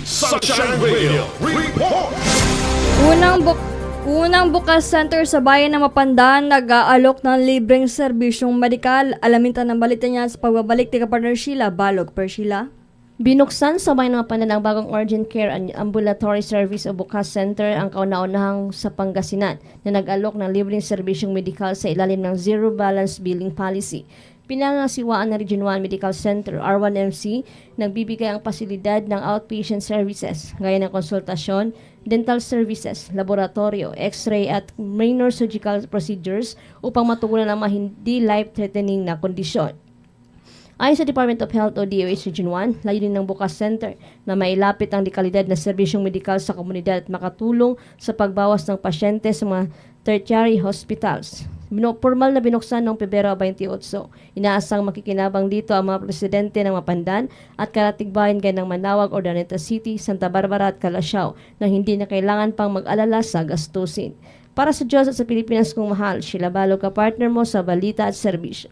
Sunshine Radio Report! Unang bukas center sa bayan ng Mapandan nag-aalok ng libreng serbisyong medikal. Alamin ta ng balita niya sa pagbabalik ni Partner Sheila Balog. Per Sheila. Binuksan sa bayan ng Mapandan ang bagong urgent care and ambulatory service o bukas center ang kauna-unahang sa Pangasinan na nag-alok ng libreng serbisyong medikal sa ilalim ng Zero Balance Billing Policy. Pinangasiwaan ng Region 1 Medical Center, R1MC, nagbibigay ang pasilidad ng outpatient services, gaya ng konsultasyon, dental services, laboratorio, x-ray at minor surgical procedures upang matugunan ang mga hindi life-threatening na kondisyon. Ayon sa Department of Health o DOH Region 1, layunin ng bukas center na mailapit ang dekalidad na serbisyong medikal sa komunidad at makatulong sa pagbawas ng pasyente sa mga tertiary hospitals. Formal na binuksan noong Pebrero 28. Inaasang makikinabang dito ang mga presidente ng Mapandan at karatigbayan gaya ng Manawag, Urdaneta City, Santa Barbara at Calasiao na hindi na kailangan pang mag-alala sa gastusin. Para sa Diyos at sa Pilipinas kong mahal, Sheila Balog, ka-partner mo sa balita at serbisyo.